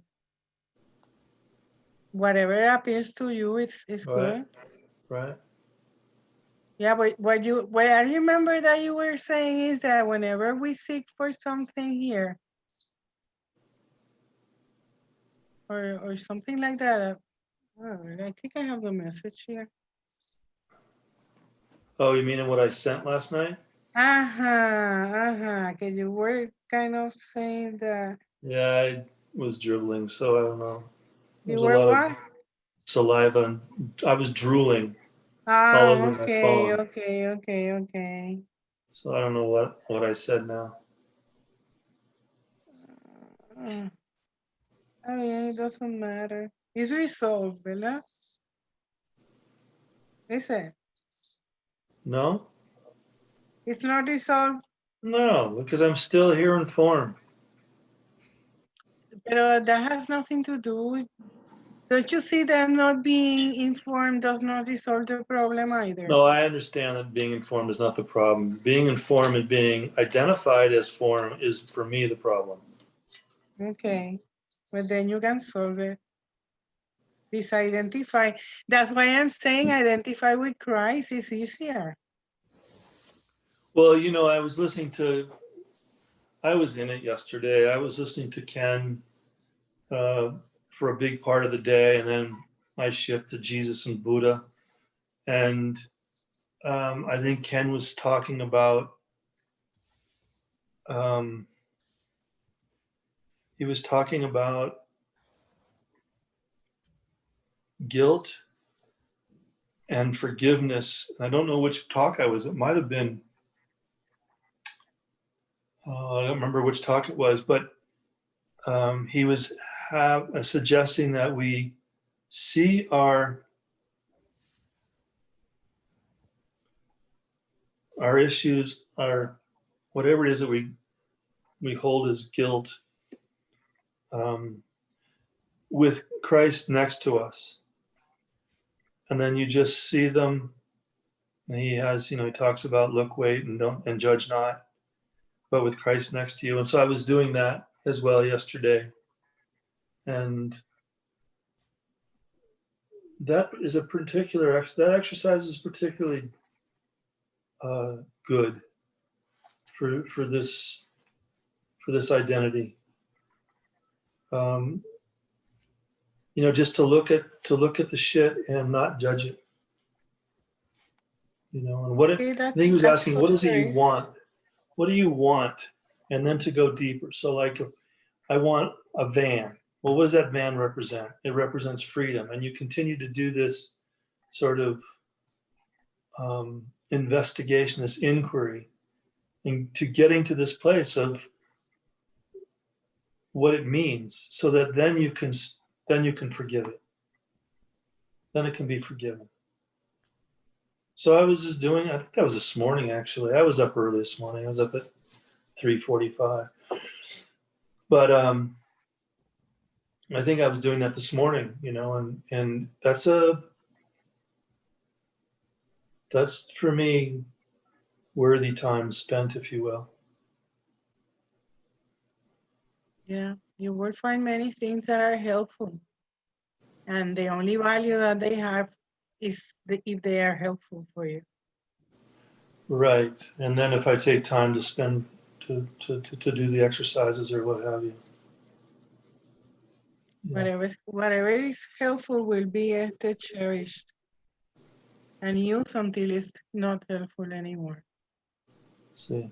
Whatever appears to you is good. Right. Yeah, but what I remember that you were saying is that whenever we seek for something here, or something like that. Oh, I think I have the message here. Oh, you mean what I sent last night? Okay, you were kind of saying that. Yeah, I was dribbling, so I don't know. You were what? Saliva, and I was drooling all over my phone. Okay. So I don't know what I said now. I mean, it doesn't matter. It's resolved, ¿verdad? Is it? No? It's not resolved? No, because I'm still here in form. But that has nothing to do with Don't you see that not being informed does not resolve the problem either? No, I understand that being informed is not the problem. Being informed and being identified as form is, for me, the problem. Okay, but then you can solve it. Disidentify. That's why I'm saying identify with Christ is easier. Well, you know, I was in it yesterday. I was listening to Ken for a big part of the day, and then I shift to Jesus and Buddha. And I think Ken was talking about, guilt and forgiveness. I don't know which talk I was. It might have been, I don't remember which talk it was, but he was suggesting that we see our issues, our whatever it is that we hold as guilt, with Christ next to us. And then you just see them. And he talks about look, wait, and judge not, but with Christ next to you. And so I was doing that as well yesterday. And that exercise is particularly good for this identity. Just to look at the shit and not judge it. And I think he was asking, what is it you want? What do you want? And then to go deeper. So like, I want a van. Well, what does that van represent? It represents freedom. And you continue to do this sort of investigation, this inquiry, into getting to this place of what it means, so that then you can forgive it. Then it can be forgiven. So I was just doing, I think that was this morning actually. I was up early this morning. I was up at 3:45. But I think I was doing that this morning, and that's for me worthy time spent, if you will. Yeah, you will find many things that are helpful. And the only value that they have is if they are helpful for you. Right. And then if I take time to spend to do the exercises or what have you. Yeah. Whatever is helpful will be cherished and used until it's not helpful anymore. See.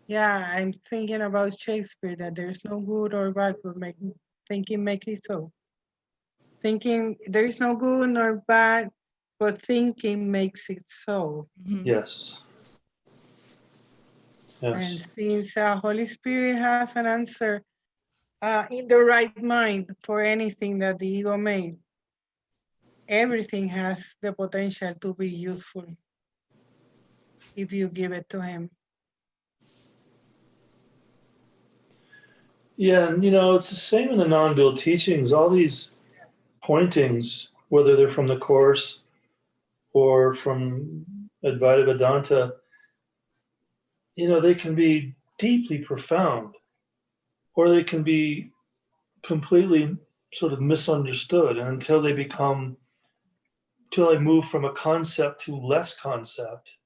Yeah, I'm thinking about Shakespeare, that there's no good or bad, but thinking make it so. Thinking there is no good nor bad, but thinking makes it so. Mm-hmm. Yes. Yes. And since Holy Spirit has an answer in the right mind for anything that the ego made, everything has the potential to be useful if you give it to him. Yeah, and it's the same in the non-dual teachings. All these pointings, whether they're from the Course or from Advaita Vedanta, they can be deeply profound, or they can be completely sort of misunderstood. And until I move from a concept to less concept,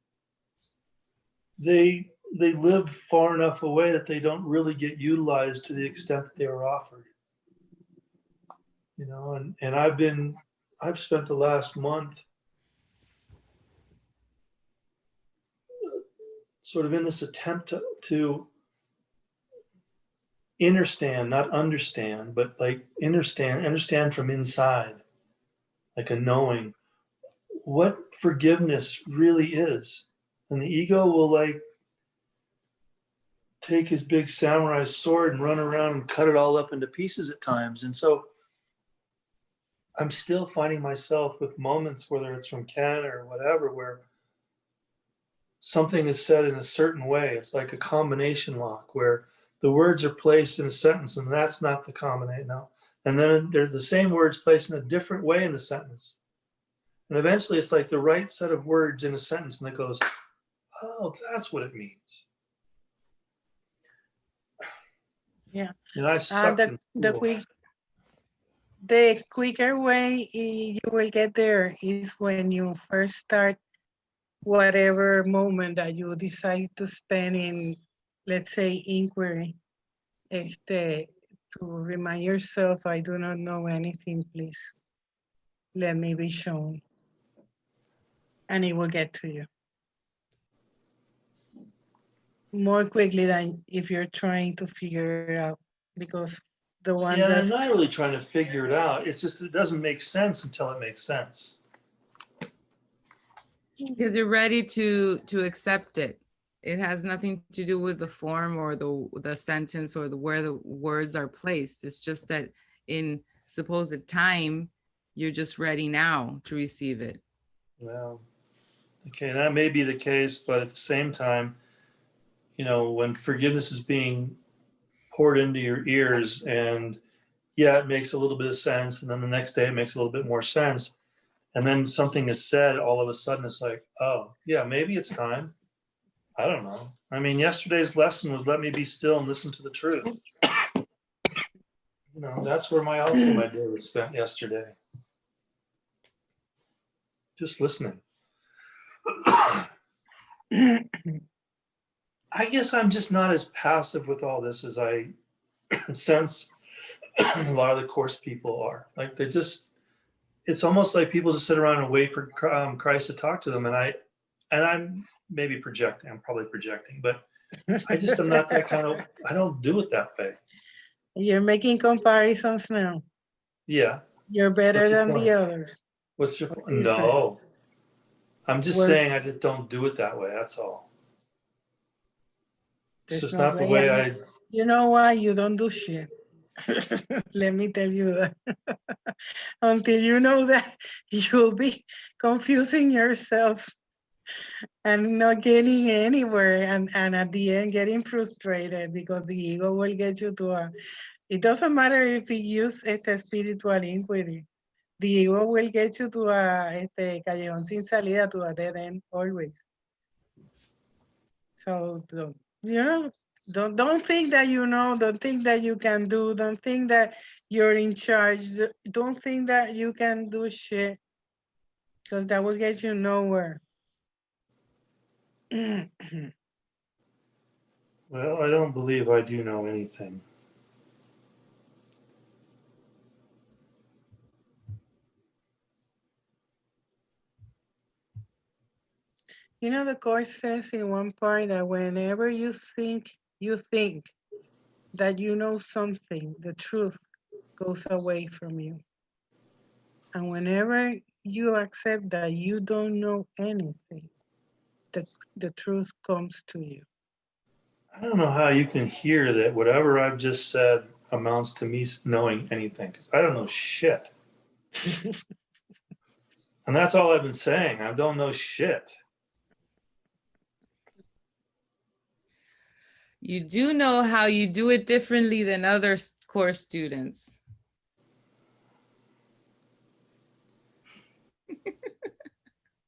they live far enough away that they don't really get utilized to the extent that they were offered. And I've spent the last month sort of in this attempt to understand, not understand, but like understand from inside, like a knowing what forgiveness really is. And the ego will like take his big samurai sword and run around and cut it all up into pieces at times. And so I'm still finding myself with moments, whether it's from Ken or whatever, where something is said in a certain way. It's like a combination lock where the words are placed in a sentence, and that's not the combination. No. And then they're the same words placed in a different way in the sentence. And eventually it's like the right set of words in a sentence, and it goes, oh, that's what it means. Yeah. And I sucked in school. The quicker way you will get there is when you first start whatever moment that you decide to spend in, let's say, inquiry. To remind yourself, I do not know anything, please. Let me be shown. And it will get to you. More quickly than if you're trying to figure it out, because the one yeah, I'm not really trying to figure it out. It's just it doesn't make sense until it makes sense. Because you're ready to accept it. It has nothing to do with the form or the sentence or where the words are placed. It's just that in supposed time, you're just ready now to receive it. Well, okay, that may be the case, but at the same time, you know, when forgiveness is being poured into your ears, and yeah, it makes a little bit of sense, and then the next day it makes a little bit more sense, and then something is said, all of a sudden it's like, oh, yeah, maybe it's time. I don't know. I mean, yesterday's lesson was let me be still and listen to the truth. You know, that's where my day was spent yesterday. Just listening. I guess I'm just not as passive with all this as I sense a lot of the course people are. Like they just, it's almost like people just sit around and wait for Christ to talk to them. And I'm maybe projecting, I'm probably projecting, but I just am not that kind of, I don't do it that way. You're making comparisons now. Yeah. You're better than the others. What's your point? No. I'm just saying I just don't do it that way. That's all. It's just not the way I... You know why? You don't do shit. Let me tell you that. Until you know that, you'll be confusing yourself and not getting anywhere, and at the end getting frustrated because the ego will get you to a... It doesn't matter if you use spiritual inquiry. The ego will get you to a callejón sin salida, to a dead end always. So don't think that you know, don't think that you can do, don't think that you're in charge, don't think that you can do shit, because that will get you nowhere. Well, I don't believe I do know anything. You know, the Course says in one part that whenever you think that you know something, the truth goes away from you. And whenever you accept that you don't know anything, the truth comes to you. I don't know how you can hear that whatever I've just said amounts to me knowing anything, because I don't know shit. And that's all I've been saying. I don't know shit. You do know how you do it differently than other course students.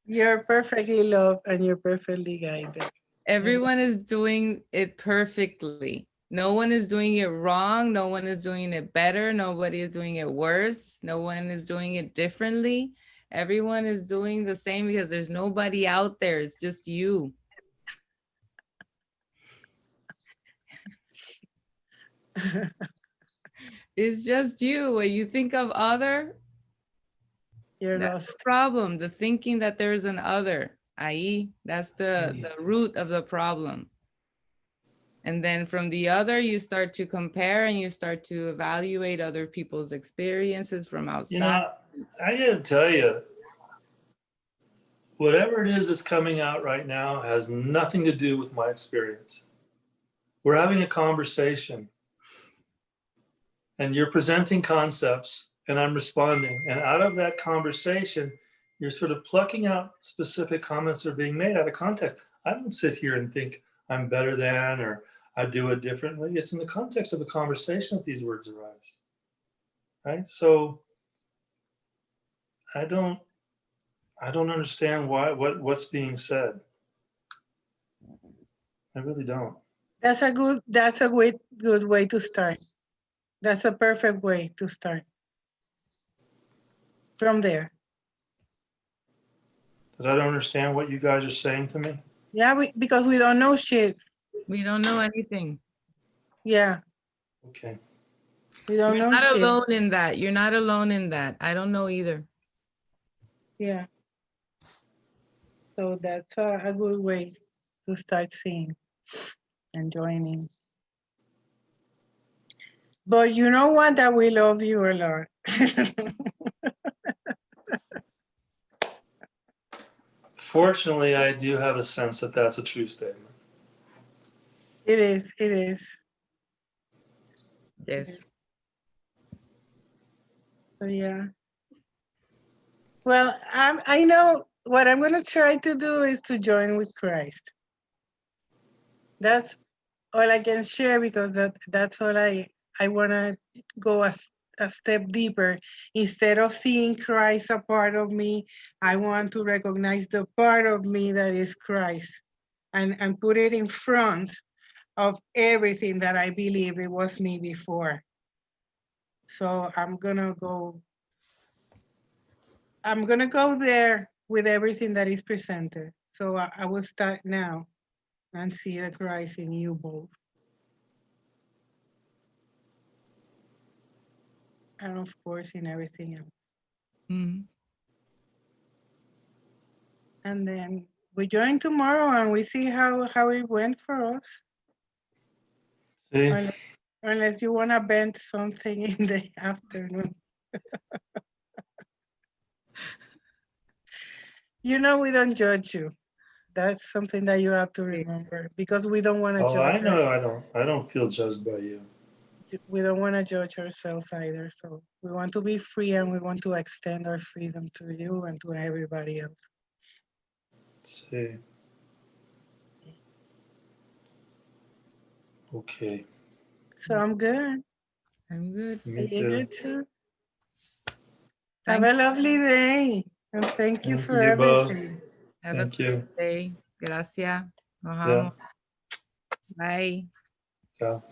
You're perfectly loved and you're perfectly guided. Everyone is doing it perfectly. No one is doing it wrong. No one is doing it better. Nobody is doing it worse. No one is doing it differently. Everyone is doing the same because there's nobody out there. It's just you. It's just you. When you think of other, you're that's lost. the problem. The thinking that there's an other. Ahí, that's the root of the problem. And then from the other, you start to compare and you start to evaluate other people's experiences from outside. You know, I gotta tell you, whatever it is that's coming out right now has nothing to do with my experience. We're having a conversation and you're presenting concepts and I'm responding. And out of that conversation, you're sort of plucking out specific comments that are being made out of context. I don't sit here and think I'm better than, or I do it differently. It's in the context of a conversation that these words arise, right? So I don't understand what's being said. I really don't. That's a good way to start. That's a perfect way to start. From there. That I don't understand what you guys are saying to me. Yeah, because we don't know shit. We don't know anything. Yeah. Okay. We don't You're know not shit. alone in that. You're not alone in that. I don't know either. Yeah. So that's a good way to start seeing and joining. But you know what? That we love you a lot. Fortunately, I do have a sense that that's a true statement. It is. It is. Yes. So yeah. Well, I know what I'm going to try to do is to join with Christ. That's all I can share, because that's all I want to go a step deeper. Instead of seeing Christ a part of me, I want to recognize the part of me that is Christ and put it in front of everything that I believe it was me before. So I'm gonna go there with everything that is presented. So I will start now and see the Christ in you both. And of course in everything else. Mm-hmm. And then we join tomorrow and we see how it went for us. See? Unless you want to bend something in the afternoon. You know, we don't judge you. That's something that you have to remember, because we don't want to Oh, judge. I know. I don't feel judged by you. We don't want to judge ourselves either. So we want to be free, and we want to extend our freedom to you and to everybody else. See. Okay. So I'm good. I'm good. Are Me you too. good too? Thank Have a lovely day. And thank you Thank for you both. everything. Have Thank a you. great day. Gracias. Nos Yeah. vamos. Bye. Ciao.